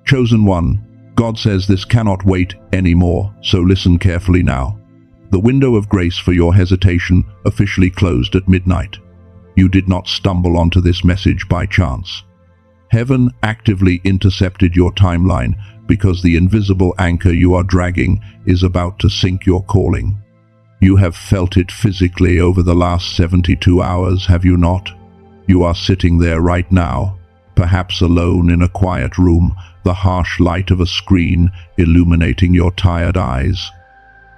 Chosen one, God says this cannot wait anymore, so listen carefully now. The window of grace for your hesitation officially closed at midnight. You did not stumble onto this message by chance. Heaven actively intercepted your timeline because the invisible anchor you are dragging is about to sink your calling. You have felt it physically over the last 72 hours, have you not? You are sitting there right now, perhaps alone in a quiet room, the harsh light of a screen illuminating your tired eyes.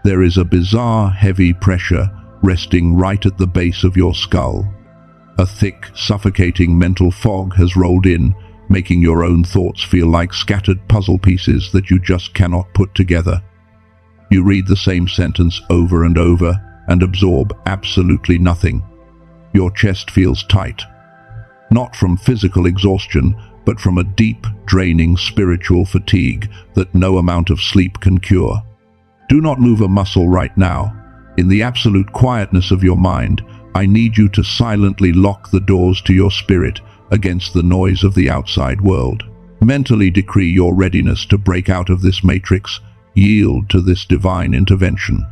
There is a bizarre, heavy pressure resting right at the base of your skull. A thick, suffocating mental fog has rolled in, making your own thoughts feel like scattered puzzle pieces that you just cannot put together. You read the same sentence over and over and absorb absolutely nothing. Your chest feels tight, not from physical exhaustion, but from a deep, draining spiritual fatigue that no amount of sleep can cure. Do not move a muscle right now. In the absolute quietness of your mind, I need you to silently lock the doors to your spirit against the noise of the outside world. Mentally decree your readiness to break out of this matrix, yield to this divine intervention.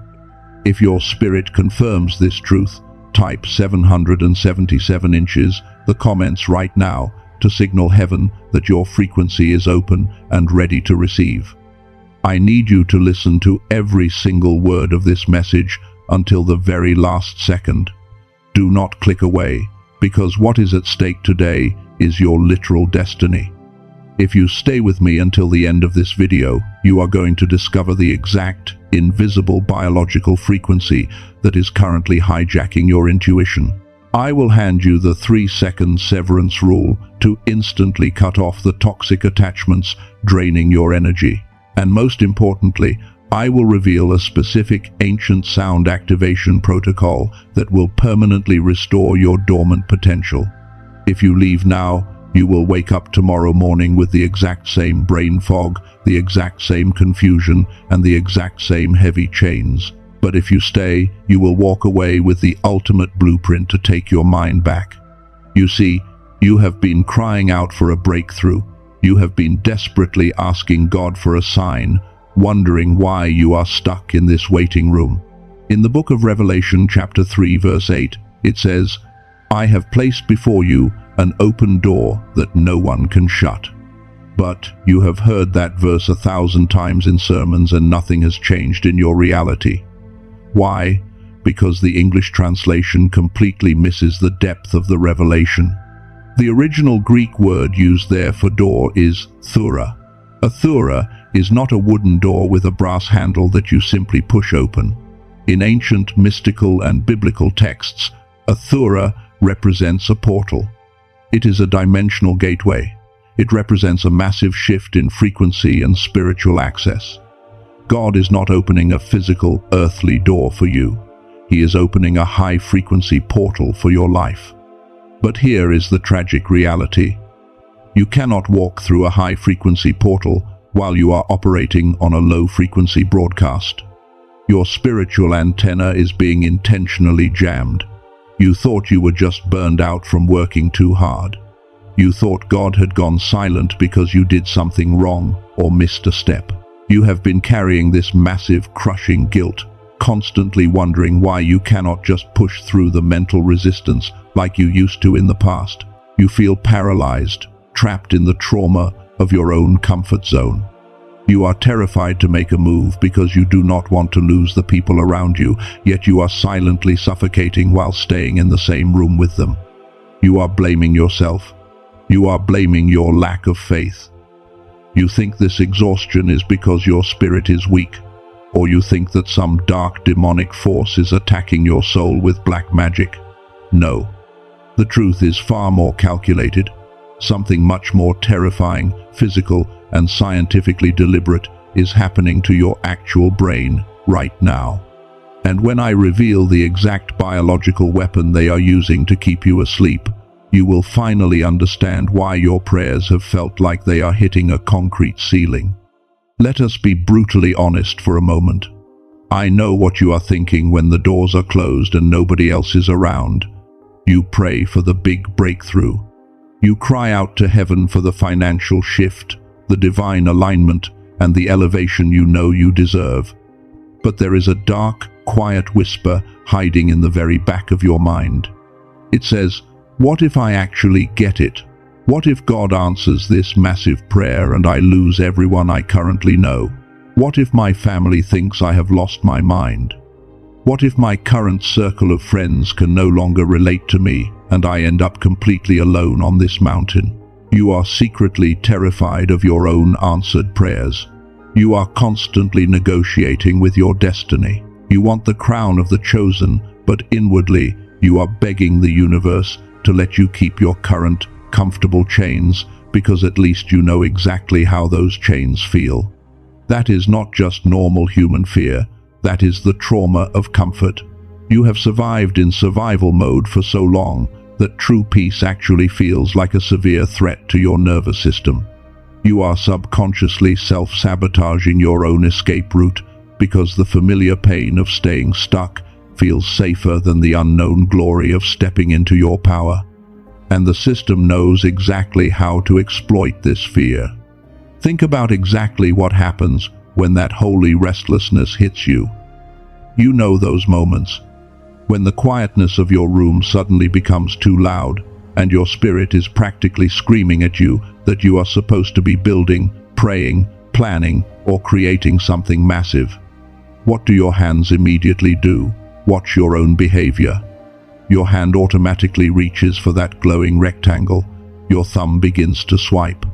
If your spirit confirms this truth, type 777 inches, the comments right now, to signal heaven that your frequency is open and ready to receive. I need you to listen to every single word of this message until the very last second. Do not click away, because what is at stake today is your literal destiny. If you stay with me until the end of this video, you are going to discover the exact, invisible biological frequency that is currently hijacking your intuition. I will hand you the 3-second severance rule to instantly cut off the toxic attachments draining your energy. And most importantly, I will reveal a specific ancient sound activation protocol that will permanently restore your dormant potential. If you leave now, you will wake up tomorrow morning with the exact same brain fog, the exact same confusion, and the exact same heavy chains. But if you stay, you will walk away with the ultimate blueprint to take your mind back. You see, you have been crying out for a breakthrough. You have been desperately asking God for a sign, wondering why you are stuck in this waiting room. In the book of Revelation, chapter 3, verse 8, it says, "I have placed before you an open door that no one can shut." But you have heard that verse 1,000 times in sermons and nothing has changed in your reality. Why? Because the English translation completely misses the depth of the revelation. The original Greek word used there for door is thura. A thura is not a wooden door with a brass handle that you simply push open. In ancient mystical and biblical texts, a thura represents a portal. It is a dimensional gateway. It represents a massive shift in frequency and spiritual access. God is not opening a physical, earthly door for you. He is opening a high-frequency portal for your life. But here is the tragic reality. You cannot walk through a high-frequency portal while you are operating on a low-frequency broadcast. Your spiritual antenna is being intentionally jammed. You thought you were just burned out from working too hard. You thought God had gone silent because you did something wrong or missed a step. You have been carrying this massive, crushing guilt, constantly wondering why you cannot just push through the mental resistance like you used to in the past. You feel paralyzed, trapped in the trauma of your own comfort zone. You are terrified to make a move because you do not want to lose the people around you, yet you are silently suffocating while staying in the same room with them. You are blaming yourself. You are blaming your lack of faith. You think this exhaustion is because your spirit is weak, or you think that some dark demonic force is attacking your soul with black magic. No. The truth is far more calculated. Something much more terrifying, physical, and scientifically deliberate is happening to your actual brain right now. And when I reveal the exact biological weapon they are using to keep you asleep, you will finally understand why your prayers have felt like they are hitting a concrete ceiling. Let us be brutally honest for a moment. I know what you are thinking when the doors are closed and nobody else is around. You pray for the big breakthrough. You cry out to heaven for the financial shift, the divine alignment, and the elevation you know you deserve. But there is a dark, quiet whisper hiding in the very back of your mind. It says, "What if I actually get it? What if God answers this massive prayer and I lose everyone I currently know? What if my family thinks I have lost my mind? What if my current circle of friends can no longer relate to me and I end up completely alone on this mountain?" You are secretly terrified of your own answered prayers. You are constantly negotiating with your destiny. You want the crown of the chosen, but inwardly you are begging the universe to let you keep your current, comfortable chains, because at least you know exactly how those chains feel. That is not just normal human fear, that is the trauma of comfort. You have survived in survival mode for so long that true peace actually feels like a severe threat to your nervous system. You are subconsciously self-sabotaging your own escape route because the familiar pain of staying stuck feels safer than the unknown glory of stepping into your power. And the system knows exactly how to exploit this fear. Think about exactly what happens when that holy restlessness hits you. You know those moments when the quietness of your room suddenly becomes too loud and your spirit is practically screaming at you that you are supposed to be building, praying, planning, or creating something massive. What do your hands immediately do? Watch your own behavior. Your hand automatically reaches for that glowing rectangle. Your thumb begins to swipe.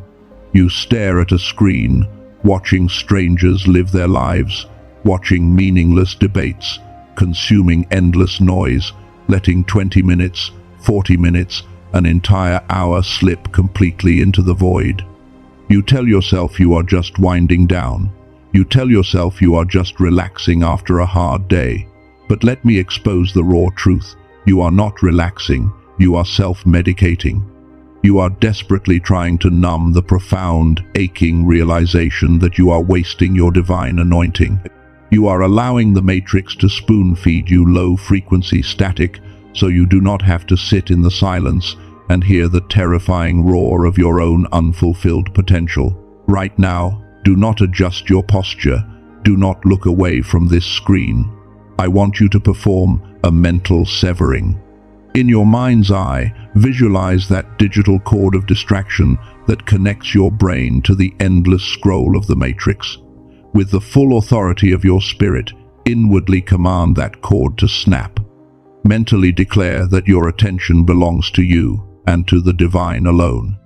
You stare at a screen, watching strangers live their lives, watching meaningless debates, consuming endless noise, letting 20 minutes, 40 minutes, an entire hour slip completely into the void. You tell yourself you are just winding down. You tell yourself you are just relaxing after a hard day. But let me expose the raw truth. You are not relaxing. You are self-medicating. You are desperately trying to numb the profound, aching realization that you are wasting your divine anointing. You are allowing the matrix to spoon-feed you low-frequency static so you do not have to sit in the silence and hear the terrifying roar of your own unfulfilled potential. Right now, do not adjust your posture. Do not look away from this screen. I want you to perform a mental severing. In your mind's eye, visualize that digital cord of distraction that connects your brain to the endless scroll of the matrix. With the full authority of your spirit, inwardly command that cord to snap. Mentally declare that your attention belongs to you and to the divine alone.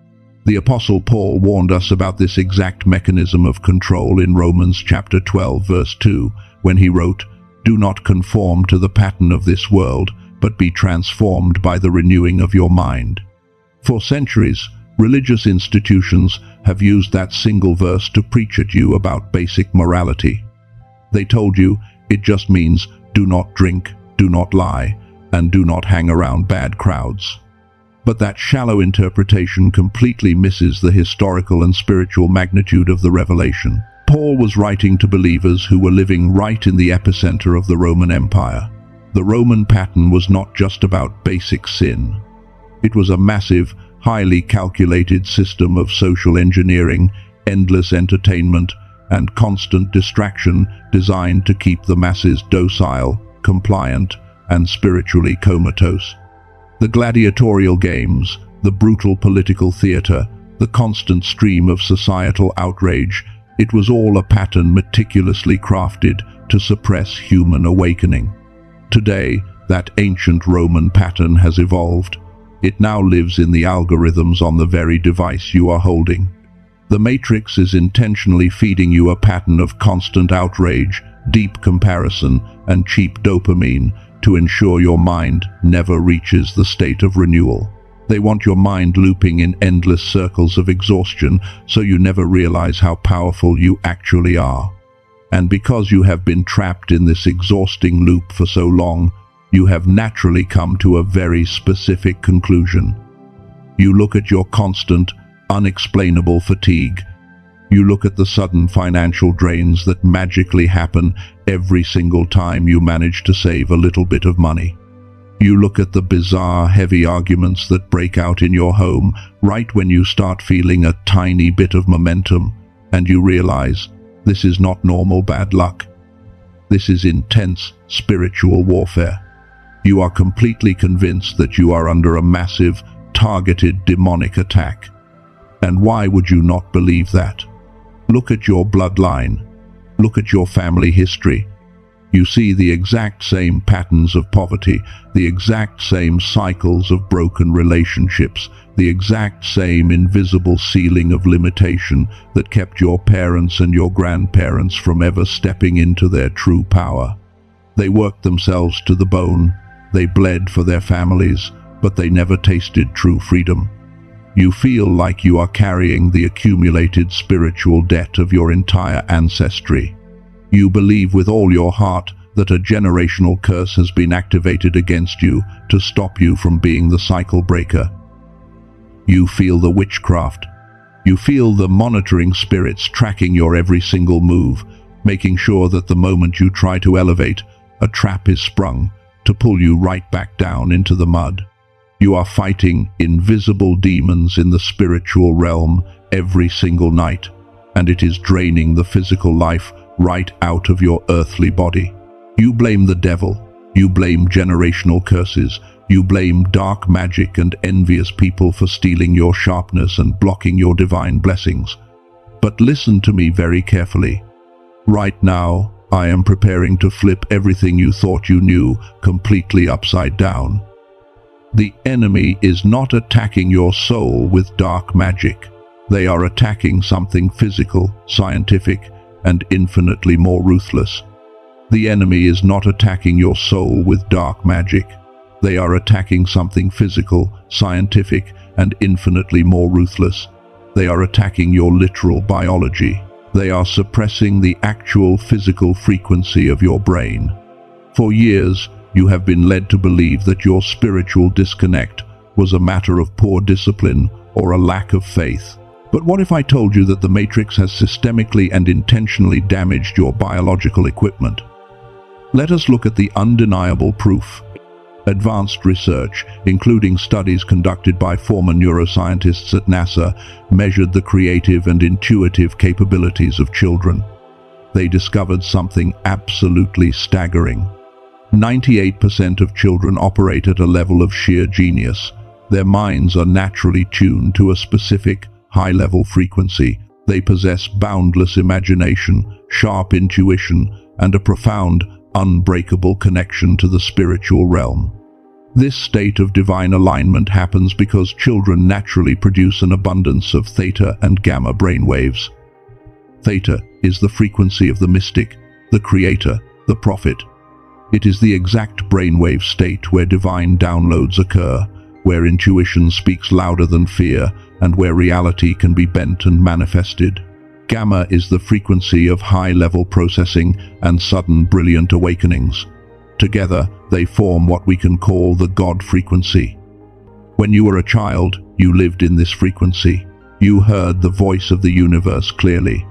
The Apostle Paul warned us about this exact mechanism of control in Romans chapter 12, verse 2, when he wrote, "Do not conform to the pattern of this world, but be transformed by the renewing of your mind." For centuries, religious institutions have used that single verse to preach at you about basic morality. They told you it just means do not drink, do not lie, and do not hang around bad crowds. But that shallow interpretation completely misses the historical and spiritual magnitude of the revelation. Paul was writing to believers who were living right in the epicenter of the Roman Empire. The Roman pattern was not just about basic sin. It was a massive, highly calculated system of social engineering, endless entertainment, and constant distraction designed to keep the masses docile, compliant, and spiritually comatose. The gladiatorial games, the brutal political theater, the constant stream of societal outrage, it was all a pattern meticulously crafted to suppress human awakening. Today, that ancient Roman pattern has evolved. It now lives in the algorithms on the very device you are holding. The Matrix is intentionally feeding you a pattern of constant outrage, deep comparison, and cheap dopamine to ensure your mind never reaches the state of renewal. They want your mind looping in endless circles of exhaustion so you never realize how powerful you actually are. And because you have been trapped in this exhausting loop for so long, you have naturally come to a very specific conclusion. You look at your constant, unexplainable fatigue. You look at the sudden financial drains that magically happen every single time you manage to save a little bit of money. You look at the bizarre, heavy arguments that break out in your home right when you start feeling a tiny bit of momentum. and you realize this is not normal bad luck. This is intense spiritual warfare. You are completely convinced that you are under a massive, targeted demonic attack. And why would you not believe that? Look at your bloodline. Look at your family history. You see the exact same patterns of poverty, the exact same cycles of broken relationships, the exact same invisible ceiling of limitation that kept your parents and your grandparents from ever stepping into their true power. They worked themselves to the bone, they bled for their families, but they never tasted true freedom. You feel like you are carrying the accumulated spiritual debt of your entire ancestry. You believe with all your heart that a generational curse has been activated against you to stop you from being the cycle breaker. You feel the witchcraft. You feel the monitoring spirits tracking your every single move, making sure that the moment you try to elevate, a trap is sprung to pull you right back down into the mud. You are fighting invisible demons in the spiritual realm every single night, and it is draining the physical life right out of your earthly body. You blame the devil, you blame generational curses, you blame dark magic and envious people for stealing your sharpness and blocking your divine blessings. But listen to me very carefully. Right now, I am preparing to flip everything you thought you knew completely upside down. The enemy is not attacking your soul with dark magic. They are attacking something physical, scientific, and infinitely more ruthless. The enemy is not attacking your soul with dark magic. They are attacking something physical, scientific, and infinitely more ruthless. They are attacking your literal biology. They are suppressing the actual physical frequency of your brain. For years, you have been led to believe that your spiritual disconnect was a matter of poor discipline or a lack of faith. But what if I told you that the Matrix has systemically and intentionally damaged your biological equipment? Let us look at the undeniable proof. Advanced research, including studies conducted by former neuroscientists at NASA, measured the creative and intuitive capabilities of children. They discovered something absolutely staggering. 98% of children operate at a level of sheer genius. Their minds are naturally tuned to a specific, high-level frequency. They possess boundless imagination, sharp intuition, and a profound, unbreakable connection to the spiritual realm. This state of divine alignment happens because children naturally produce an abundance of theta and gamma brainwaves. Theta is the frequency of the mystic, the creator, the prophet. It is the exact brainwave state where divine downloads occur, where intuition speaks louder than fear, and where reality can be bent and manifested. Gamma is the frequency of high-level processing and sudden brilliant awakenings. Together, they form what we can call the God frequency. When you were a child, you lived in this frequency. You heard the voice of the universe clearly.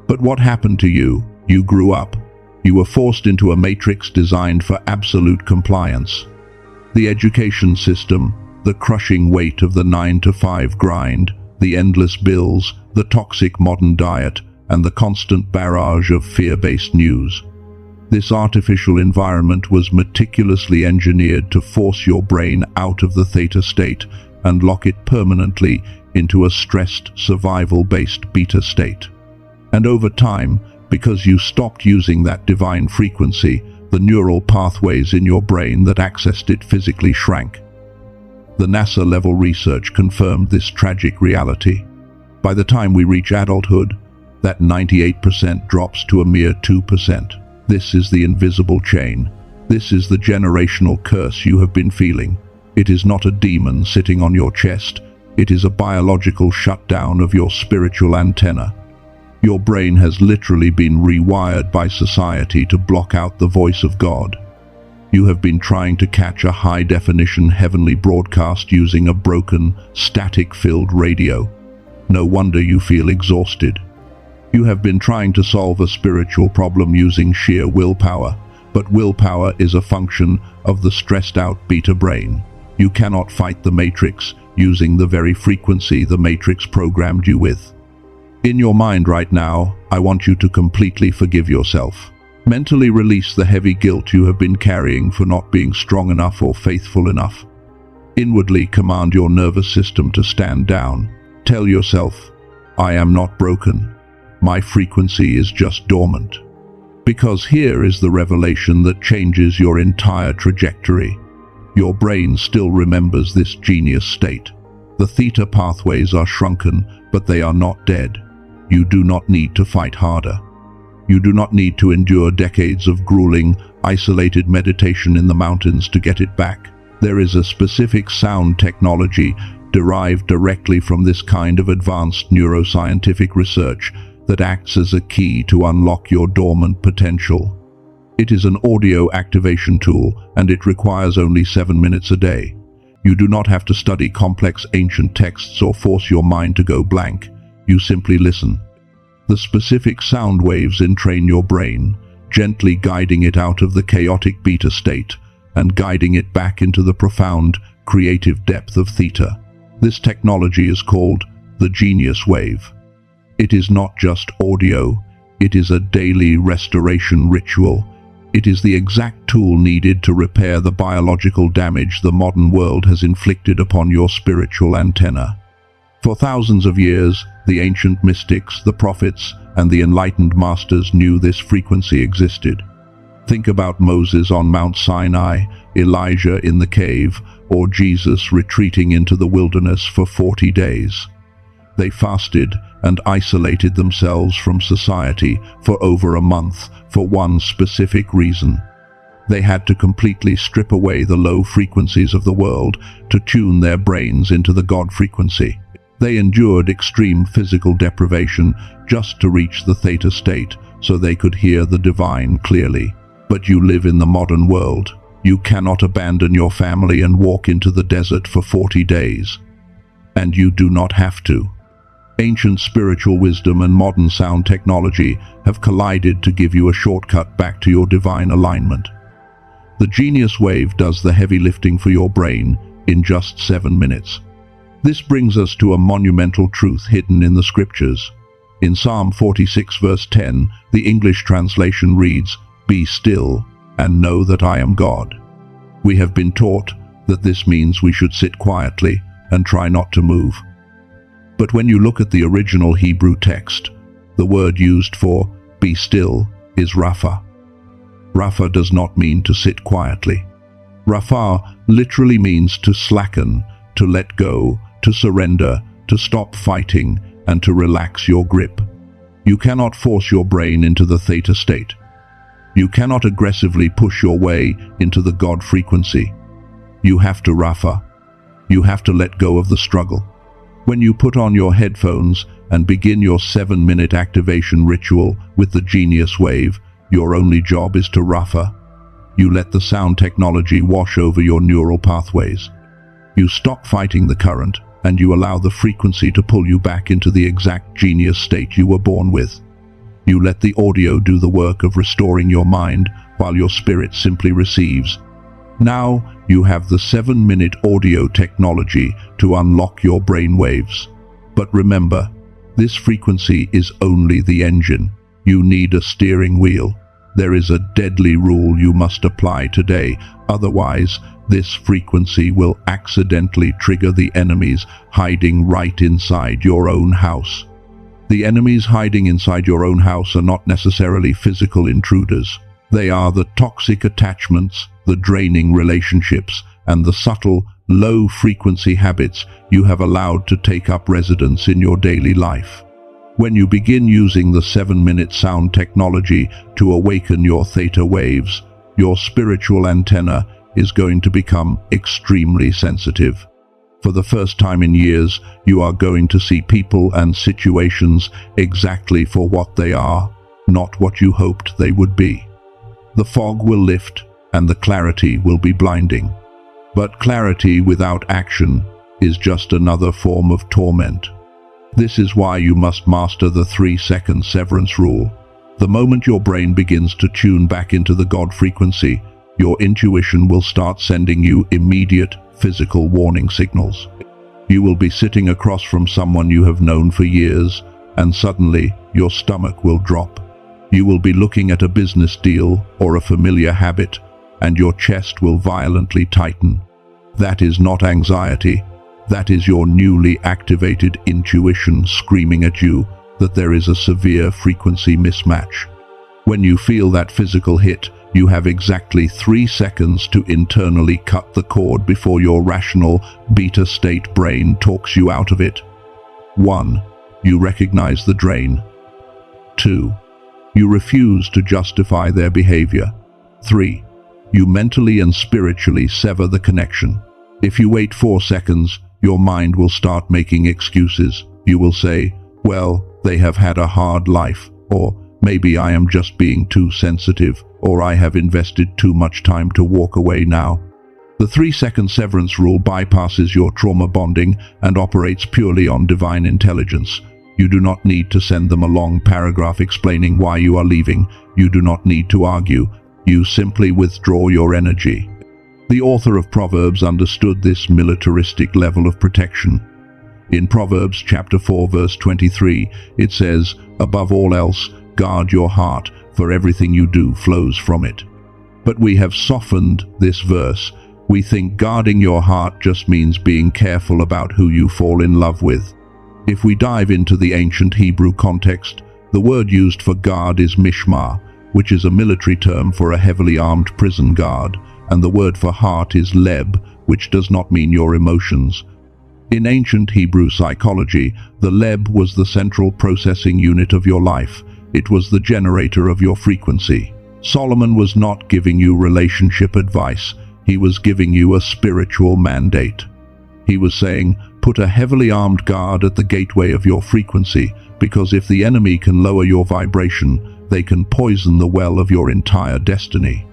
But what happened to you? You grew up. You were forced into a matrix designed for absolute compliance. The education system, the crushing weight of the 9-to-5 grind, the endless bills, the toxic modern diet, and the constant barrage of fear-based news. This artificial environment was meticulously engineered to force your brain out of the theta state and lock it permanently into a stressed, survival-based beta state. And over time, because you stopped using that divine frequency, the neural pathways in your brain that accessed it physically shrank. The NASA-level research confirmed this tragic reality. By the time we reach adulthood, that 98% drops to a mere 2%. This is the invisible chain. This is the generational curse you have been feeling. It is not a demon sitting on your chest. It is a biological shutdown of your spiritual antenna. Your brain has literally been rewired by society to block out the voice of God. You have been trying to catch a high-definition heavenly broadcast using a broken, static-filled radio. No wonder you feel exhausted. You have been trying to solve a spiritual problem using sheer willpower, but willpower is a function of the stressed-out beta brain. You cannot fight the matrix using the very frequency the matrix programmed you with. In your mind right now, I want you to completely forgive yourself. Mentally release the heavy guilt you have been carrying for not being strong enough or faithful enough. Inwardly command your nervous system to stand down. Tell yourself, I am not broken. My frequency is just dormant. Because here is the revelation that changes your entire trajectory. Your brain still remembers this genius state. The theta pathways are shrunken, but they are not dead. You do not need to fight harder. You do not need to endure decades of grueling, isolated meditation in the mountains to get it back. There is a specific sound technology derived directly from this kind of advanced neuroscientific research that acts as a key to unlock your dormant potential. It is an audio activation tool, and it requires only 7 minutes a day. You do not have to study complex ancient texts or force your mind to go blank. You simply listen. The specific sound waves entrain your brain, gently guiding it out of the chaotic beta state and guiding it back into the profound, creative depth of theta. This technology is called the Genius Wave. It is not just audio, it is a daily restoration ritual. It is the exact tool needed to repair the biological damage the modern world has inflicted upon your spiritual antenna. For thousands of years, the ancient mystics, the prophets, and the enlightened masters knew this frequency existed. Think about Moses on Mount Sinai, Elijah in the cave, or Jesus retreating into the wilderness for 40 days. They fasted and isolated themselves from society for over a month for one specific reason. They had to completely strip away the low frequencies of the world to tune their brains into the God frequency. They endured extreme physical deprivation just to reach the theta state so they could hear the divine clearly. But you live in the modern world. You cannot abandon your family and walk into the desert for 40 days. And you do not have to. Ancient spiritual wisdom and modern sound technology have collided to give you a shortcut back to your divine alignment. The Genius Wave does the heavy lifting for your brain in just 7 minutes. This brings us to a monumental truth hidden in the scriptures. In Psalm 46 verse 10, the English translation reads, "Be still and know that I am God." We have been taught that this means we should sit quietly and try not to move. But when you look at the original Hebrew text, the word used for "be still" is rapha. Rapha does not mean to sit quietly. Rapha literally means to slacken, to let go, to surrender, to stop fighting, and to relax your grip. You cannot force your brain into the theta state. You cannot aggressively push your way into the God frequency. You have to rapha. You have to let go of the struggle. When you put on your headphones and begin your 7-minute activation ritual with the Genius Wave, your only job is to rapha. You let the sound technology wash over your neural pathways. You stop fighting the current, and you allow the frequency to pull you back into the exact genius state you were born with. You let the audio do the work of restoring your mind, while your spirit simply receives. Now you have the 7-minute audio technology to unlock your brain waves. But remember, this frequency is only the engine. You need a steering wheel. There is a deadly rule you must apply today, otherwise this frequency will accidentally trigger the enemies hiding right inside your own house. The enemies hiding inside your own house are not necessarily physical intruders. They are the toxic attachments, the draining relationships, and the subtle, low-frequency habits you have allowed to take up residence in your daily life. When you begin using the 7-minute sound technology to awaken your theta waves, your spiritual antenna is going to become extremely sensitive. For the first time in years, you are going to see people and situations exactly for what they are, not what you hoped they would be. The fog will lift, and the clarity will be blinding. But clarity without action is just another form of torment. This is why you must master the 3-second severance rule. The moment your brain begins to tune back into the God frequency, your intuition will start sending you immediate physical warning signals. You will be sitting across from someone you have known for years, and suddenly your stomach will drop. You will be looking at a business deal or a familiar habit, and your chest will violently tighten. That is not anxiety. That is your newly activated intuition screaming at you that there is a severe frequency mismatch. When you feel that physical hit, you have exactly 3 seconds to internally cut the cord before your rational beta state brain talks you out of it. 1. You recognize the drain. 2. You refuse to justify their behavior. 3. You mentally and spiritually sever the connection. If you wait 4 seconds, your mind will start making excuses. You will say, well, they have had a hard life, or maybe I am just being too sensitive, or I have invested too much time to walk away now. The 3-second severance rule bypasses your trauma bonding and operates purely on divine intelligence. You do not need to send them a long paragraph explaining why you are leaving. You do not need to argue. You simply withdraw your energy. The author of Proverbs understood this militaristic level of protection. In Proverbs chapter 4 verse 23, it says, "Above all else, guard your heart, for everything you do flows from it." But we have softened this verse. We think guarding your heart just means being careful about who you fall in love with. If we dive into the ancient Hebrew context, the word used for guard is mishmar, which is a military term for a heavily armed prison guard, and the word for heart is leb, which does not mean your emotions. In ancient Hebrew psychology, the leb was the central processing unit of your life. It was the generator of your frequency. Solomon was not giving you relationship advice. He was giving you a spiritual mandate. He was saying, put a heavily armed guard at the gateway of your frequency, because if the enemy can lower your vibration, they can poison the well of your entire destiny.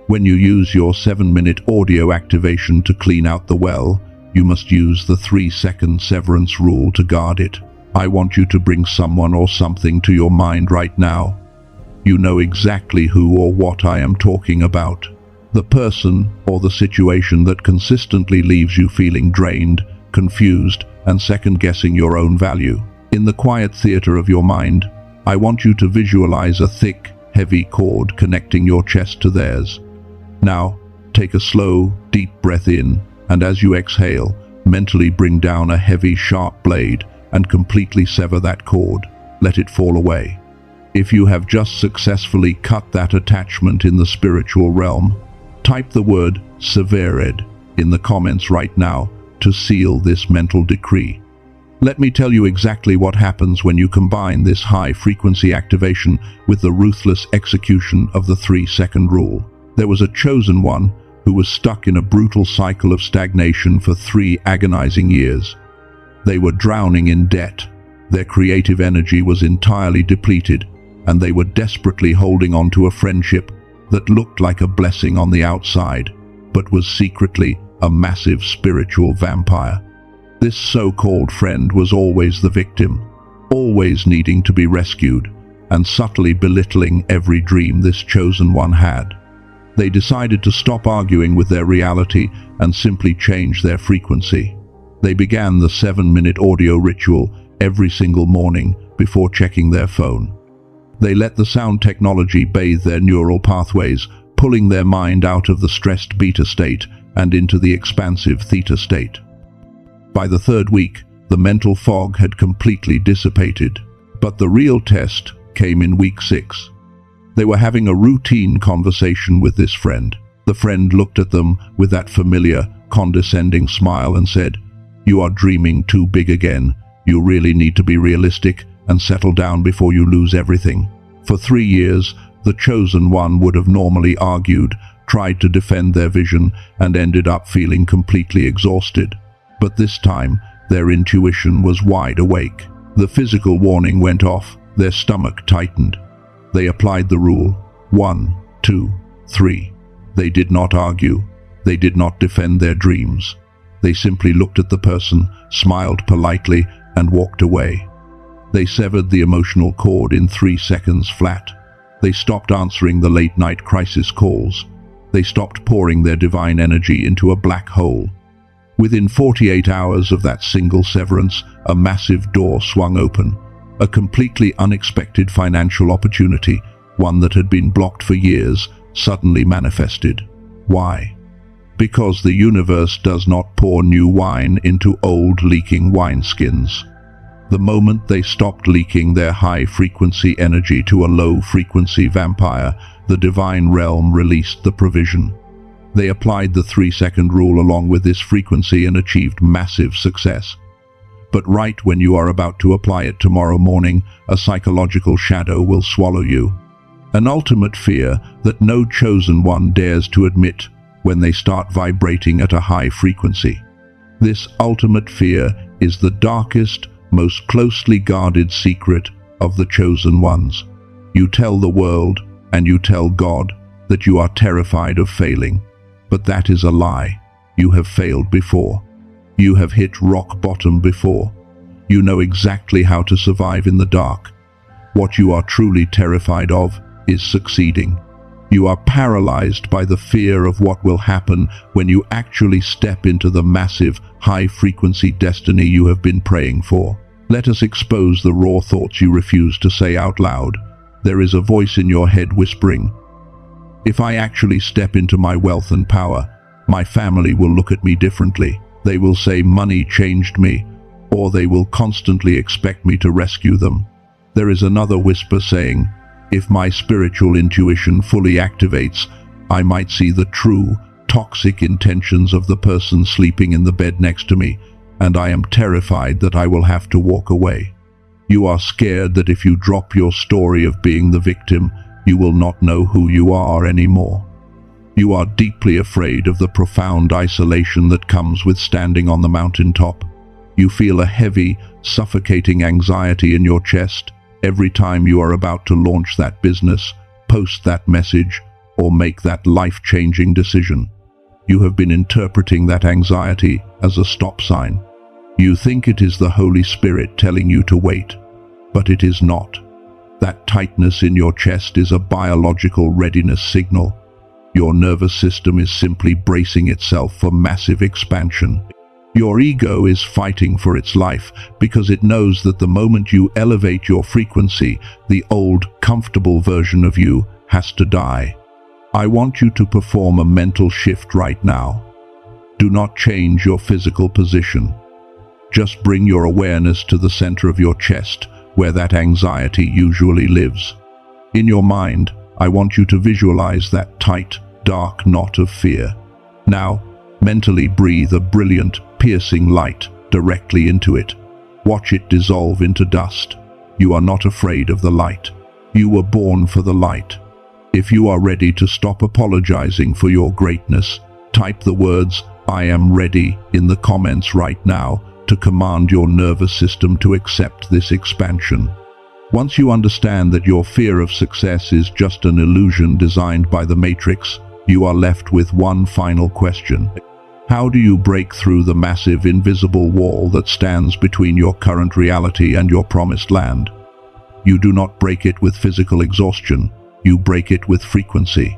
When you use your 7-minute audio activation to clean out the well, you must use the 3-second severance rule to guard it. I want you to bring someone or something to your mind right now. You know exactly who or what I am talking about. The person or the situation that consistently leaves you feeling drained, confused, and second-guessing your own value. In the quiet theater of your mind, I want you to visualize a thick, heavy cord connecting your chest to theirs. Now, take a slow, deep breath in, and as you exhale, mentally bring down a heavy, sharp blade and completely sever that cord. Let it fall away. If you have just successfully cut that attachment in the spiritual realm, type the word severed in the comments right now to seal this mental decree. Let me tell you exactly what happens when you combine this high-frequency activation with the ruthless execution of the 3-second rule. There was a chosen one who was stuck in a brutal cycle of stagnation for 3 agonizing years. They were drowning in debt. Their creative energy was entirely depleted, and they were desperately holding on to a friendship that looked like a blessing on the outside, but was secretly a massive spiritual vampire. This so-called friend was always the victim, always needing to be rescued, and subtly belittling every dream this chosen one had. They decided to stop arguing with their reality and simply change their frequency. They began the 7-minute audio ritual every single morning before checking their phone. They let the sound technology bathe their neural pathways, pulling their mind out of the stressed beta state and into the expansive theta state. By the 3rd week, the mental fog had completely dissipated, but the real test came in week 6. They were having a routine conversation with this friend. The friend looked at them with that familiar, condescending smile and said, "You are dreaming too big again. You really need to be realistic and settle down before you lose everything." For 3 years, the chosen one would have normally argued, tried to defend their vision, and ended up feeling completely exhausted. But this time, their intuition was wide awake. The physical warning went off, their stomach tightened. They applied the rule, 1, 2, 3. They did not argue. They did not defend their dreams. They simply looked at the person, smiled politely, and walked away. They severed the emotional cord in 3 seconds flat. They stopped answering the late-night crisis calls. They stopped pouring their divine energy into a black hole. Within 48 hours of that single severance, a massive door swung open. A completely unexpected financial opportunity, one that had been blocked for years, suddenly manifested. Why? Because the universe does not pour new wine into old leaking wineskins. The moment they stopped leaking their high-frequency energy to a low-frequency vampire, the divine realm released the provision. They applied the 3-second rule along with this frequency and achieved massive success. But right when you are about to apply it tomorrow morning, a psychological shadow will swallow you. An ultimate fear that no chosen one dares to admit when they start vibrating at a high frequency. This ultimate fear is the darkest, most closely guarded secret of the chosen ones. You tell the world, and you tell God, that you are terrified of failing. But that is a lie. You have failed before. You have hit rock bottom before. You know exactly how to survive in the dark. What you are truly terrified of is succeeding. You are paralyzed by the fear of what will happen when you actually step into the massive, high-frequency destiny you have been praying for. Let us expose the raw thoughts you refuse to say out loud. There is a voice in your head whispering, "If I actually step into my wealth and power, my family will look at me differently. They will say money changed me, or they will constantly expect me to rescue them." There is another whisper saying, "If my spiritual intuition fully activates, I might see the true, toxic intentions of the person sleeping in the bed next to me, and I am terrified that I will have to walk away." You are scared that if you drop your story of being the victim, you will not know who you are anymore. You are deeply afraid of the profound isolation that comes with standing on the mountaintop. You feel a heavy, suffocating anxiety in your chest every time you are about to launch that business, post that message, or make that life-changing decision. You have been interpreting that anxiety as a stop sign. You think it is the Holy Spirit telling you to wait, but it is not. That tightness in your chest is a biological readiness signal. Your nervous system is simply bracing itself for massive expansion. Your ego is fighting for its life because it knows that the moment you elevate your frequency, the old, comfortable version of you has to die. I want you to perform a mental shift right now. Do not change your physical position. Just bring your awareness to the center of your chest, where that anxiety usually lives. In your mind, I want you to visualize that tight, dark knot of fear. Now, mentally breathe a brilliant, piercing light directly into it. Watch it dissolve into dust. You are not afraid of the light. You were born for the light. If you are ready to stop apologizing for your greatness, type the words, "I am ready," in the comments right now to command your nervous system to accept this expansion. Once you understand that your fear of success is just an illusion designed by the Matrix, you are left with one final question. How do you break through the massive invisible wall that stands between your current reality and your promised land? You do not break it with physical exhaustion, you break it with frequency.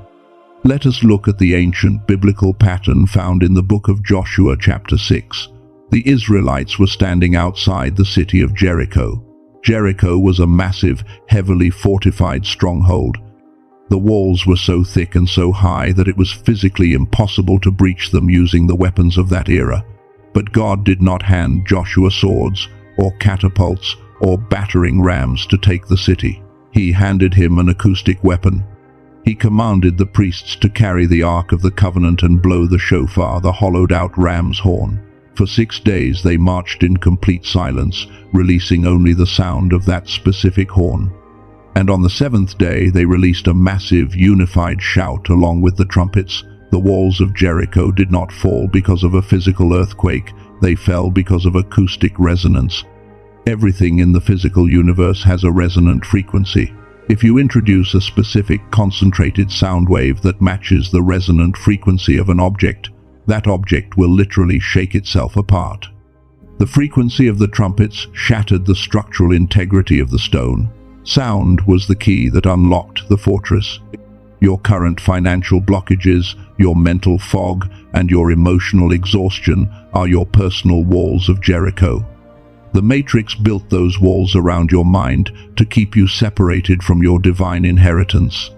Let us look at the ancient biblical pattern found in the book of Joshua chapter 6. The Israelites were standing outside the city of Jericho. Jericho was a massive, heavily fortified stronghold. The walls were so thick and so high that it was physically impossible to breach them using the weapons of that era. But God did not hand Joshua swords, or catapults, or battering rams to take the city. He handed him an acoustic weapon. He commanded the priests to carry the Ark of the Covenant and blow the shofar, the hollowed-out ram's horn. For 6 days they marched in complete silence, releasing only the sound of that specific horn. And on the 7th day they released a massive, unified shout along with the trumpets. The walls of Jericho did not fall because of a physical earthquake, they fell because of acoustic resonance. Everything in the physical universe has a resonant frequency. If you introduce a specific concentrated sound wave that matches the resonant frequency of an object, that object will literally shake itself apart. The frequency of the trumpets shattered the structural integrity of the stone. Sound was the key that unlocked the fortress. Your current financial blockages, your mental fog, and your emotional exhaustion are your personal walls of Jericho. The Matrix built those walls around your mind to keep you separated from your divine inheritance.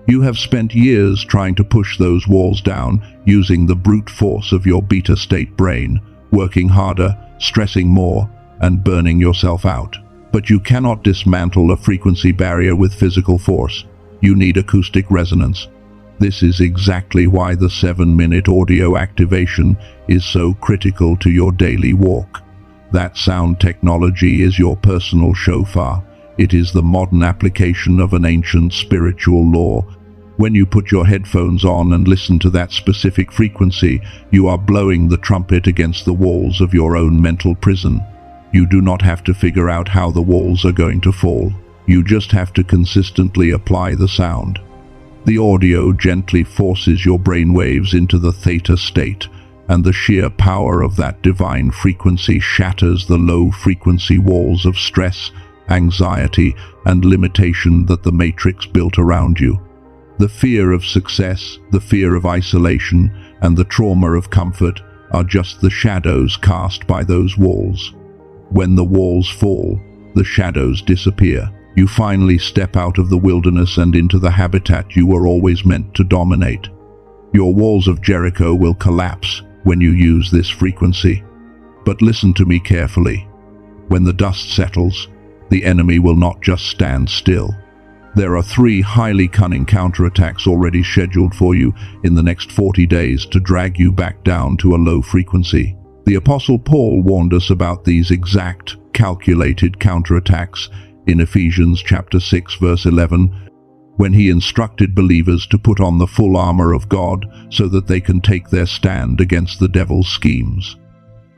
You have spent years trying to push those walls down using the brute force of your beta state brain, working harder, stressing more, and burning yourself out. But you cannot dismantle a frequency barrier with physical force. You need acoustic resonance. This is exactly why the 7-minute audio activation is so critical to your daily walk. That sound technology is your personal shofar. It is the modern application of an ancient spiritual law. When you put your headphones on and listen to that specific frequency, you are blowing the trumpet against the walls of your own mental prison. You do not have to figure out how the walls are going to fall. You just have to consistently apply the sound. The audio gently forces your brainwaves into the theta state, and the sheer power of that divine frequency shatters the low-frequency walls of stress, anxiety, and limitation that the Matrix built around you. The fear of success, the fear of isolation, and the trauma of comfort are just the shadows cast by those walls. When the walls fall, the shadows disappear. You finally step out of the wilderness and into the habitat you were always meant to dominate. Your walls of Jericho will collapse when you use this frequency. But listen to me carefully. When the dust settles, the enemy will not just stand still. There are 3 highly cunning counterattacks already scheduled for you in the next 40 days to drag you back down to a low frequency. The Apostle Paul warned us about these exact, calculated counterattacks in Ephesians chapter 6 verse 11, when he instructed believers to put on the full armor of God so that they can take their stand against the devil's schemes.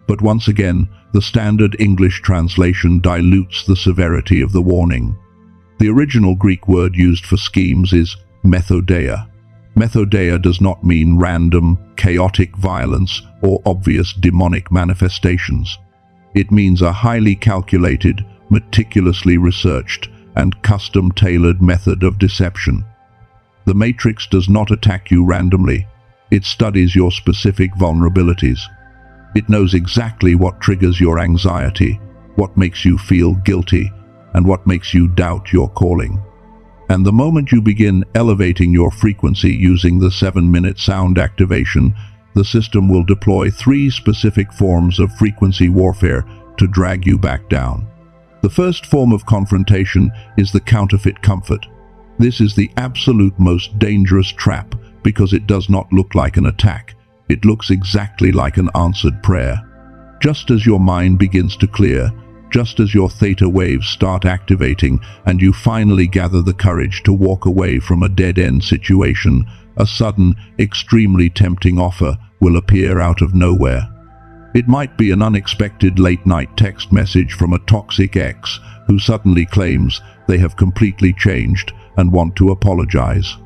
But once again, the standard English translation dilutes the severity of the warning. The original Greek word used for schemes is methodeia. Methodeia does not mean random, chaotic violence or obvious demonic manifestations. It means a highly calculated, meticulously researched, and custom-tailored method of deception. The Matrix does not attack you randomly. It studies your specific vulnerabilities. It knows exactly what triggers your anxiety, what makes you feel guilty, and what makes you doubt your calling. And the moment you begin elevating your frequency using the 7-minute sound activation, the system will deploy 3 specific forms of frequency warfare to drag you back down. The first form of confrontation is the counterfeit comfort. This is the absolute most dangerous trap because it does not look like an attack. It looks exactly like an answered prayer. Just as your mind begins to clear, just as your theta waves start activating and you finally gather the courage to walk away from a dead-end situation, a sudden, extremely tempting offer will appear out of nowhere. It might be an unexpected late-night text message from a toxic ex who suddenly claims they have completely changed and want to apologize.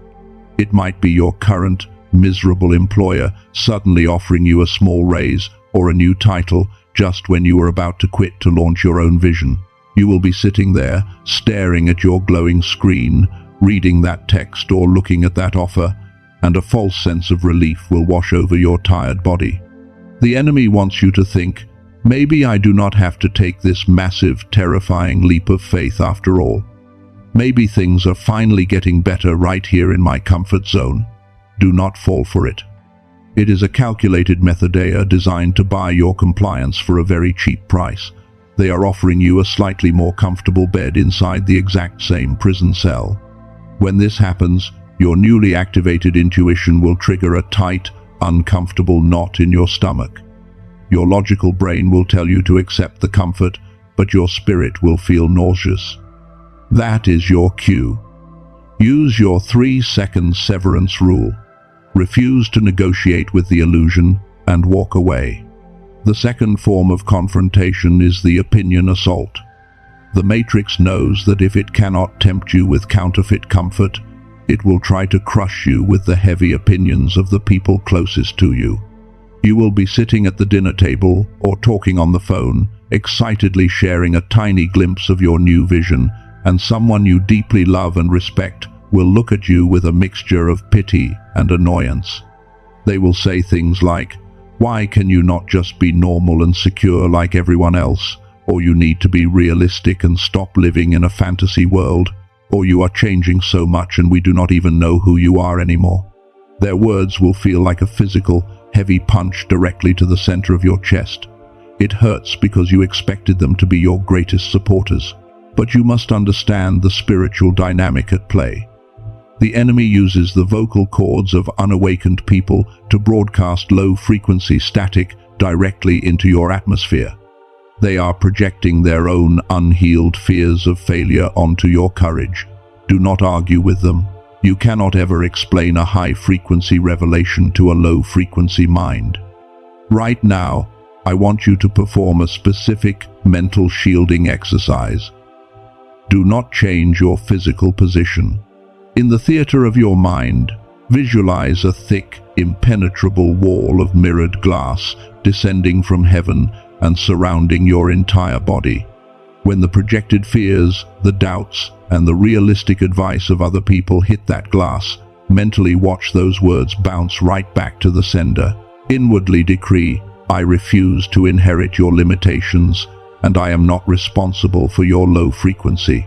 It might be your current, miserable employer suddenly offering you a small raise or a new title just when you are about to quit to launch your own vision. You will be sitting there, staring at your glowing screen, reading that text or looking at that offer, and a false sense of relief will wash over your tired body. The enemy wants you to think, maybe I do not have to take this massive, terrifying leap of faith after all. Maybe things are finally getting better right here in my comfort zone. Do not fall for it. It is a calculated methodeia designed to buy your compliance for a very cheap price. They are offering you a slightly more comfortable bed inside the exact same prison cell. When this happens, your newly activated intuition will trigger a tight, uncomfortable knot in your stomach. Your logical brain will tell you to accept the comfort, but your spirit will feel nauseous. That is your cue. Use your 3-second severance rule. Refuse to negotiate with the illusion and walk away. The second form of confrontation is the opinion assault. The Matrix knows that if it cannot tempt you with counterfeit comfort, it will try to crush you with the heavy opinions of the people closest to you. You will be sitting at the dinner table or talking on the phone, excitedly sharing a tiny glimpse of your new vision, and someone you deeply love and respect will look at you with a mixture of pity and annoyance. They will say things like, "Why can you not just be normal and secure like everyone else?" or you need to be realistic and stop living in a fantasy world, or you are changing so much and we do not even know who you are anymore. Their words will feel like a physical, heavy punch directly to the center of your chest. It hurts because you expected them to be your greatest supporters. But you must understand the spiritual dynamic at play. The enemy uses the vocal cords of unawakened people to broadcast low-frequency static directly into your atmosphere. They are projecting their own unhealed fears of failure onto your courage. Do not argue with them. You cannot ever explain a high-frequency revelation to a low-frequency mind. Right now, I want you to perform a specific mental shielding exercise. Do not change your physical position. In the theater of your mind, visualize a thick, impenetrable wall of mirrored glass descending from heaven and surrounding your entire body. When the projected fears, the doubts, and the realistic advice of other people hit that glass, mentally watch those words bounce right back to the sender. Inwardly decree, I refuse to inherit your limitations, and I am not responsible for your low frequency.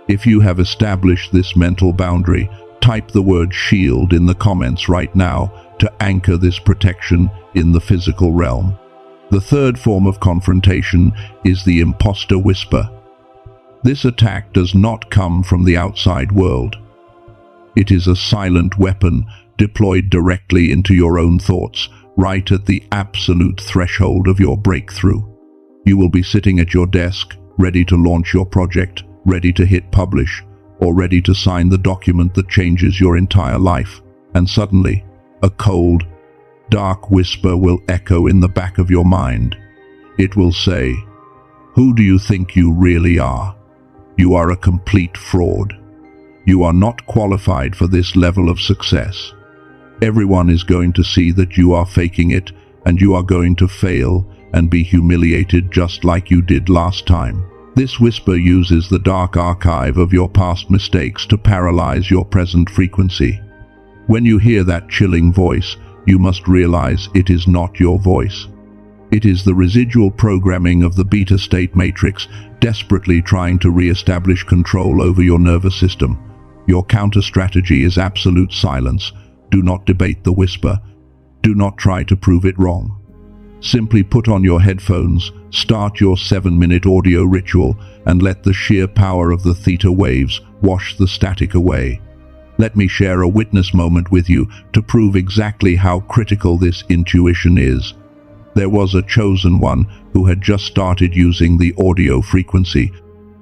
If you have established this mental boundary, type the word shield in the comments right now to anchor this protection in the physical realm. The third form of confrontation is the imposter whisper. This attack does not come from the outside world. It is a silent weapon deployed directly into your own thoughts, right at the absolute threshold of your breakthrough. You will be sitting at your desk, ready to launch your project, ready to hit publish, or ready to sign the document that changes your entire life. And suddenly, a cold, dark whisper will echo in the back of your mind. It will say, "Who do you think you really are? You are a complete fraud. You are not qualified for this level of success. Everyone is going to see that you are faking it, and you are going to fail and be humiliated just like you did last time." This whisper uses the dark archive of your past mistakes to paralyze your present frequency. When you hear that chilling voice, you must realize it is not your voice. It is the residual programming of the beta state matrix desperately trying to re-establish control over your nervous system. Your counter strategy is absolute silence. Do not debate the whisper. Do not try to prove it wrong. Simply put on your headphones, start your 7-minute audio ritual, and let the sheer power of the theta waves wash the static away. Let me share a witness moment with you to prove exactly how critical this intuition is. There was a chosen one who had just started using the audio frequency.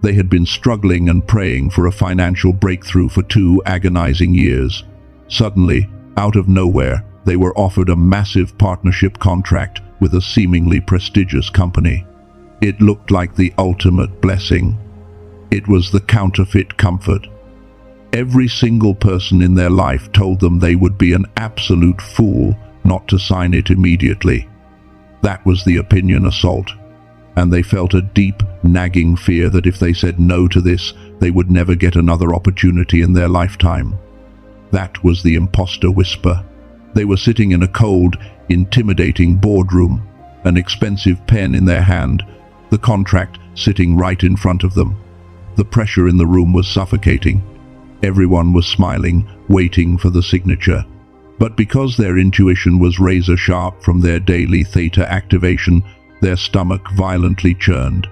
They had been struggling and praying for a financial breakthrough for 2 agonizing years. Suddenly, out of nowhere, they were offered a massive partnership contract with a seemingly prestigious company. It looked like the ultimate blessing. It was the counterfeit comfort. Every single person in their life told them they would be an absolute fool not to sign it immediately. That was the opinion assault, and they felt a deep, nagging fear that if they said no to this, they would never get another opportunity in their lifetime. That was the imposter whisper. They were sitting in a cold, intimidating boardroom, an expensive pen in their hand, the contract sitting right in front of them. The pressure in the room was suffocating. Everyone was smiling, waiting for the signature. But because their intuition was razor sharp from their daily theta activation, their stomach violently churned.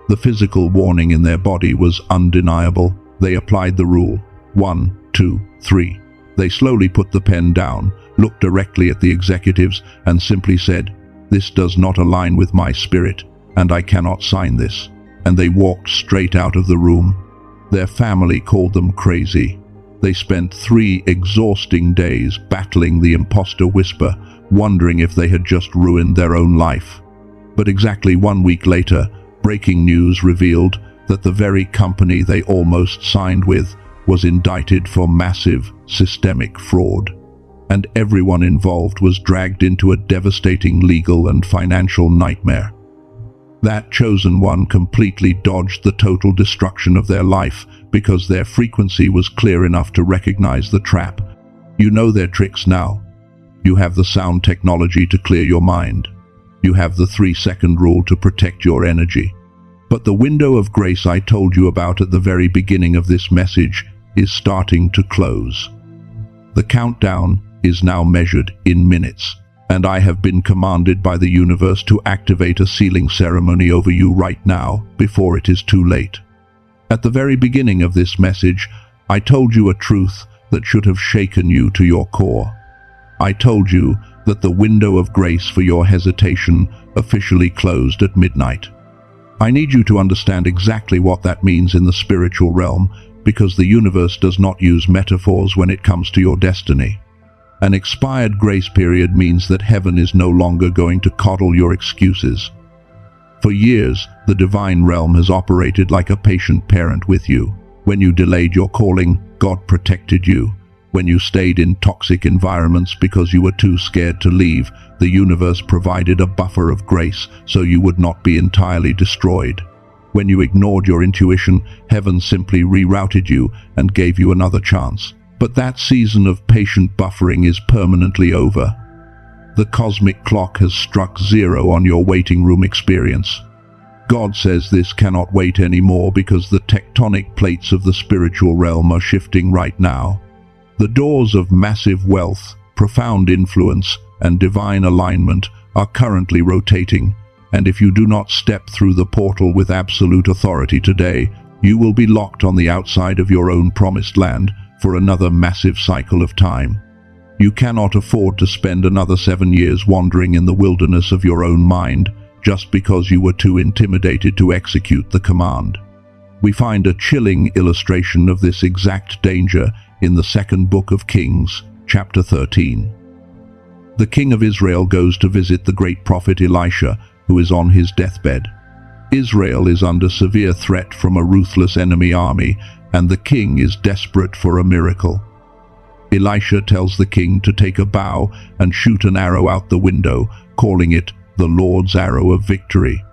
The physical warning in their body was undeniable. They applied the rule. 1, 2, 3. They slowly put the pen down, looked directly at the executives, and simply said, "This does not align with my spirit, and I cannot sign this." And they walked straight out of the room. Their family called them crazy. They spent 3 exhausting days battling the imposter whisper, wondering if they had just ruined their own life. But exactly 1 week later, breaking news revealed that the very company they almost signed with was indicted for massive, systemic fraud. And everyone involved was dragged into a devastating legal and financial nightmare. That chosen one completely dodged the total destruction of their life because their frequency was clear enough to recognize the trap. You know their tricks now. You have the sound technology to clear your mind. You have the 3-second rule to protect your energy. But the window of grace I told you about at the very beginning of this message is starting to close. The countdown is now measured in minutes, and I have been commanded by the universe to activate a sealing ceremony over you right now, before it is too late. At the very beginning of this message, I told you a truth that should have shaken you to your core. I told you that the window of grace for your hesitation officially closed at midnight. I need you to understand exactly what that means in the spiritual realm, because the universe does not use metaphors when it comes to your destiny. An expired grace period means that heaven is no longer going to coddle your excuses. For years, the divine realm has operated like a patient parent with you. When you delayed your calling, God protected you. When you stayed in toxic environments because you were too scared to leave, the universe provided a buffer of grace so you would not be entirely destroyed. When you ignored your intuition, heaven simply rerouted you and gave you another chance. But that season of patient buffering is permanently over. The cosmic clock has struck zero on your waiting room experience. God says this cannot wait anymore because the tectonic plates of the spiritual realm are shifting right now. The doors of massive wealth, profound influence, and divine alignment are currently rotating, and if you do not step through the portal with absolute authority today, you will be locked on the outside of your own promised land for another massive cycle of time. You cannot afford to spend another 7 years wandering in the wilderness of your own mind just because you were too intimidated to execute the command. We find a chilling illustration of this exact danger in the second book of Kings, chapter 13. The king of Israel goes to visit the great prophet Elisha, who is on his deathbed. Israel is under severe threat from a ruthless enemy army, and the king is desperate for a miracle. Elisha tells the king to take a bow and shoot an arrow out the window, calling it the Lord's arrow of victory.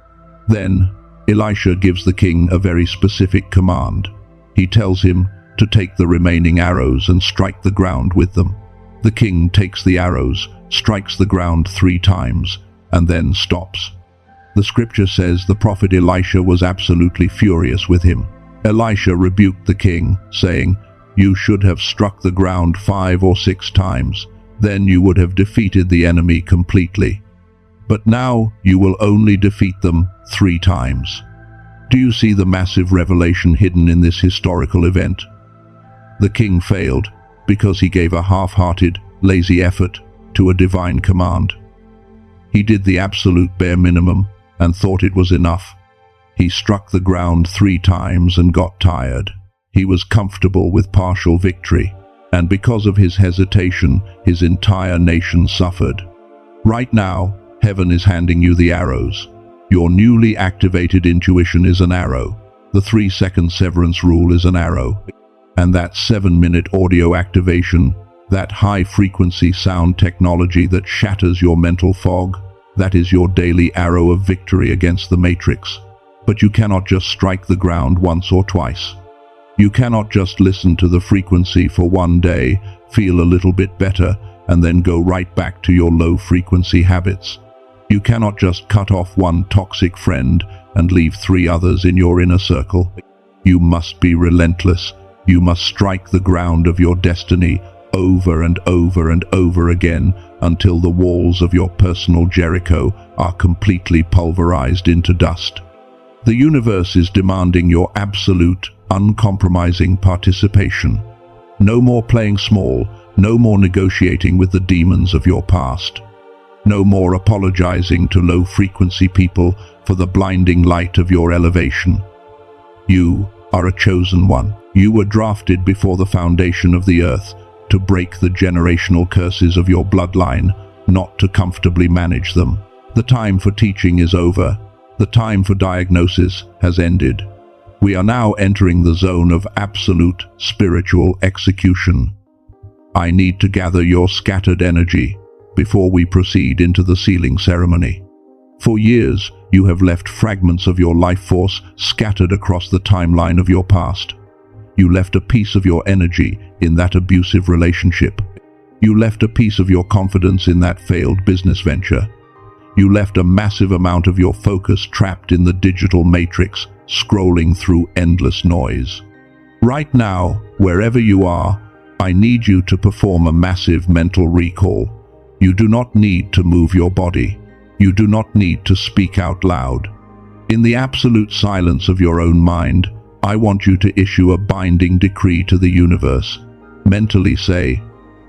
Then, Elisha gives the king a very specific command. He tells him to take the remaining arrows and strike the ground with them. The king takes the arrows, strikes the ground 3 times, and then stops. The scripture says the prophet Elisha was absolutely furious with him. Elisha rebuked the king, saying, "You should have struck the ground 5 or 6 times. Then you would have defeated the enemy completely. But now you will only defeat them 3 times." Do you see the massive revelation hidden in this historical event? The king failed because he gave a half-hearted, lazy effort to a divine command. He did the absolute bare minimum and thought it was enough. He struck the ground 3 times and got tired. He was comfortable with partial victory, and because of his hesitation, his entire nation suffered. Right now, heaven is handing you the arrows. Your newly activated intuition is an arrow. The 3-second severance rule is an arrow. And that 7-minute audio activation, that high-frequency sound technology that shatters your mental fog, that is your daily arrow of victory against the matrix. But you cannot just strike the ground once or twice. You cannot just listen to the frequency for 1 day, feel a little bit better, and then go right back to your low-frequency habits. You cannot just cut off 1 toxic friend and leave 3 others in your inner circle. You must be relentless. You must strike the ground of your destiny over and over and over again until the walls of your personal Jericho are completely pulverized into dust. The universe is demanding your absolute, uncompromising participation. No more playing small, no more negotiating with the demons of your past. No more apologizing to low-frequency people for the blinding light of your elevation. You are a chosen one. You were drafted before the foundation of the earth to break the generational curses of your bloodline, not to comfortably manage them. The time for teaching is over. The time for diagnosis has ended. We are now entering the zone of absolute spiritual execution. I need to gather your scattered energy before we proceed into the sealing ceremony. For years, you have left fragments of your life force scattered across the timeline of your past. You left a piece of your energy in that abusive relationship. You left a piece of your confidence in that failed business venture. You left a massive amount of your focus trapped in the digital matrix, scrolling through endless noise. Right now, wherever you are, I need you to perform a massive mental recall. You do not need to move your body. You do not need to speak out loud. In the absolute silence of your own mind, I want you to issue a binding decree to the universe. Mentally say,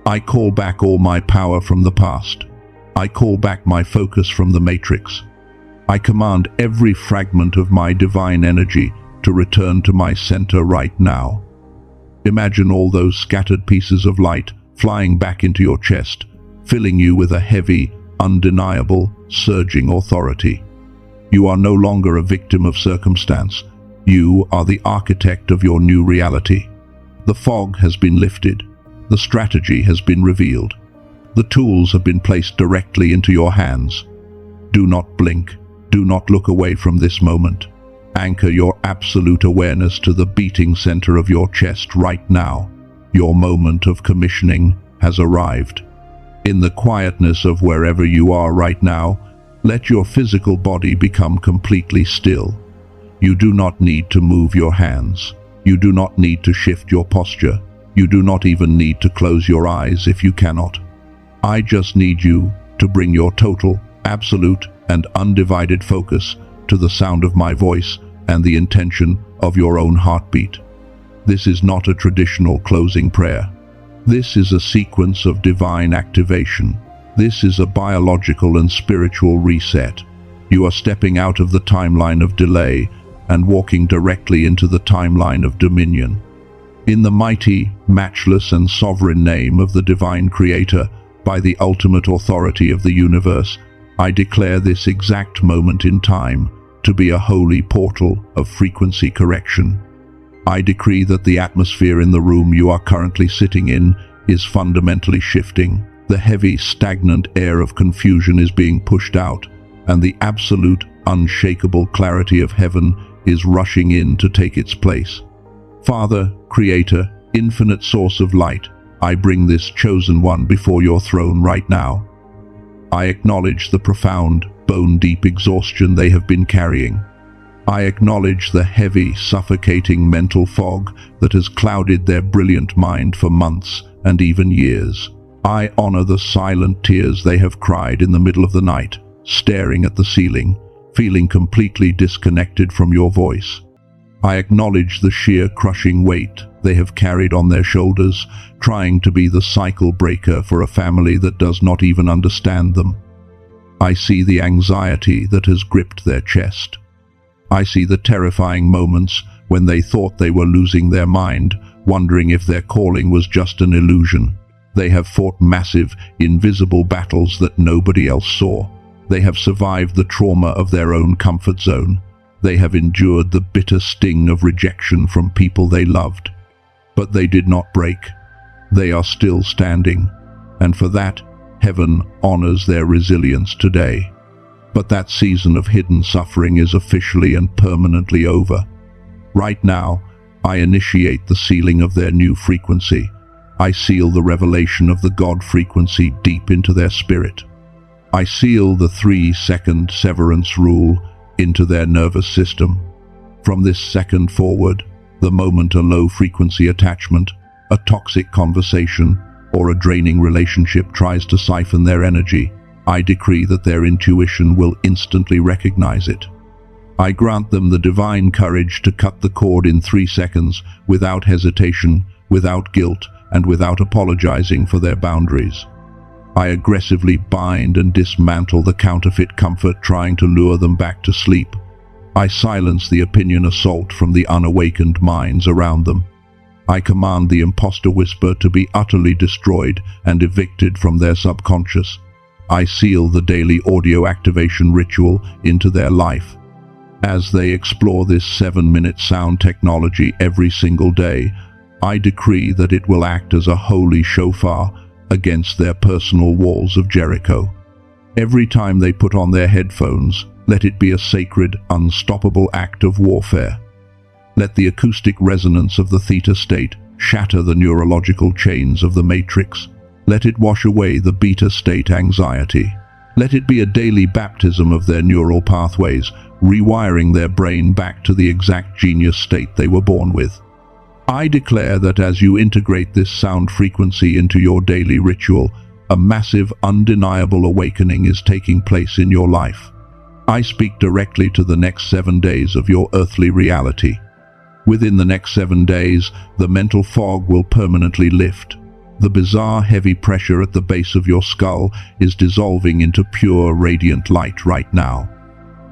I call back all my power from the past. I call back my focus from the matrix. I command every fragment of my divine energy to return to my center right now. Imagine all those scattered pieces of light flying back into your chest, filling you with a heavy, undeniable, surging authority. You are no longer a victim of circumstance. You are the architect of your new reality. The fog has been lifted. The strategy has been revealed. The tools have been placed directly into your hands. Do not blink. Do not look away from this moment. Anchor your absolute awareness to the beating center of your chest right now. Your moment of commissioning has arrived. In the quietness of wherever you are right now, let your physical body become completely still. You do not need to move your hands. You do not need to shift your posture. You do not even need to close your eyes if you cannot. I just need you to bring your total, absolute, and undivided focus to the sound of my voice and the intention of your own heartbeat. This is not a traditional closing prayer. This is a sequence of divine activation. This is a biological and spiritual reset. You are stepping out of the timeline of delay and walking directly into the timeline of dominion. In the mighty, matchless, and sovereign name of the divine creator, by the ultimate authority of the universe, I declare this exact moment in time to be a holy portal of frequency correction. I decree that the atmosphere in the room you are currently sitting in is fundamentally shifting. The heavy, stagnant air of confusion is being pushed out, and the absolute, unshakable clarity of heaven is rushing in to take its place. Father, Creator, infinite source of light, I bring this chosen one before your throne right now. I acknowledge the profound, bone-deep exhaustion they have been carrying. I acknowledge the heavy, suffocating mental fog that has clouded their brilliant mind for months and even years. I honor the silent tears they have cried in the middle of the night, staring at the ceiling, feeling completely disconnected from your voice. I acknowledge the sheer crushing weight they have carried on their shoulders, trying to be the cycle breaker for a family that does not even understand them. I see the anxiety that has gripped their chest. I see the terrifying moments when they thought they were losing their mind, wondering if their calling was just an illusion. They have fought massive, invisible battles that nobody else saw. They have survived the trauma of their own comfort zone. They have endured the bitter sting of rejection from people they loved. But they did not break. They are still standing, and for that, heaven honors their resilience today. But that season of hidden suffering is officially and permanently over. Right now, I initiate the sealing of their new frequency. I seal the revelation of the God frequency deep into their spirit. I seal the 3-second severance rule into their nervous system. From this second forward, the moment a low-frequency attachment, a toxic conversation, or a draining relationship tries to siphon their energy, I decree that their intuition will instantly recognize it. I grant them the divine courage to cut the cord in 3 seconds, without hesitation, without guilt, and without apologizing for their boundaries. I aggressively bind and dismantle the counterfeit comfort trying to lure them back to sleep. I silence the opinion assault from the unawakened minds around them. I command the imposter whisper to be utterly destroyed and evicted from their subconscious. I seal the daily audio activation ritual into their life. As they explore this 7-minute sound technology every single day, I decree that it will act as a holy shofar against their personal walls of Jericho. Every time they put on their headphones, let it be a sacred, unstoppable act of warfare. Let the acoustic resonance of the theta state shatter the neurological chains of the matrix. Let it wash away the beta state anxiety. Let it be a daily baptism of their neural pathways, rewiring their brain back to the exact genius state they were born with. I declare that as you integrate this sound frequency into your daily ritual, a massive, undeniable awakening is taking place in your life. I speak directly to the next 7 days of your earthly reality. Within the next 7 days, the mental fog will permanently lift. The bizarre heavy pressure at the base of your skull is dissolving into pure radiant light right now.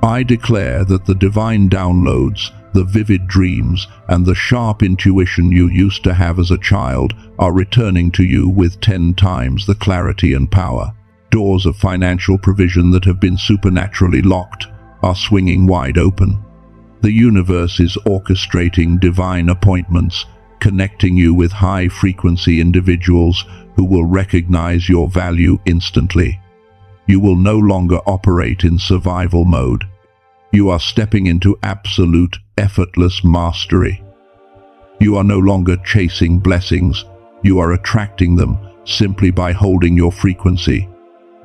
I declare that the divine downloads, the vivid dreams, and the sharp intuition you used to have as a child are returning to you with 10 times the clarity and power. Doors of financial provision that have been supernaturally locked are swinging wide open. The universe is orchestrating divine appointments, connecting you with high-frequency individuals who will recognize your value instantly. You will no longer operate in survival mode. You are stepping into absolute, effortless mastery. You are no longer chasing blessings. You are attracting them simply by holding your frequency.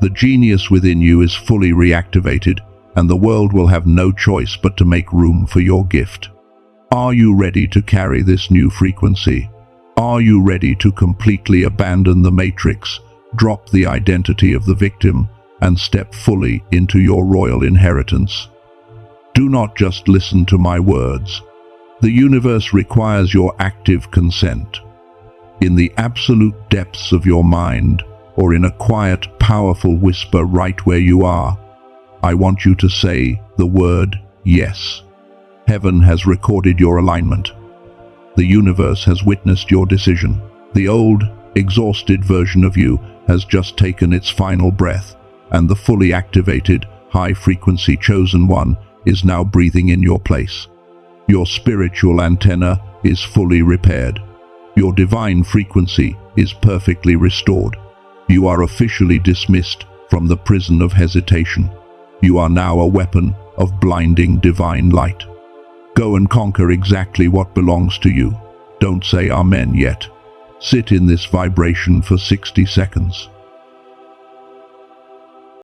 The genius within you is fully reactivated, and the world will have no choice but to make room for your gift. Are you ready to carry this new frequency? Are you ready to completely abandon the matrix, drop the identity of the victim, and step fully into your royal inheritance? Do not just listen to my words. The universe requires your active consent. In the absolute depths of your mind, or in a quiet, powerful whisper right where you are, I want you to say the word yes. Heaven has recorded your alignment. The universe has witnessed your decision. The old, exhausted version of you has just taken its final breath, and the fully activated, high-frequency chosen one is now breathing in your place. Your spiritual antenna is fully repaired. Your divine frequency is perfectly restored. You are officially dismissed from the prison of hesitation. You are now a weapon of blinding divine light. Go and conquer exactly what belongs to you. Don't say Amen yet. Sit in this vibration for 60 seconds.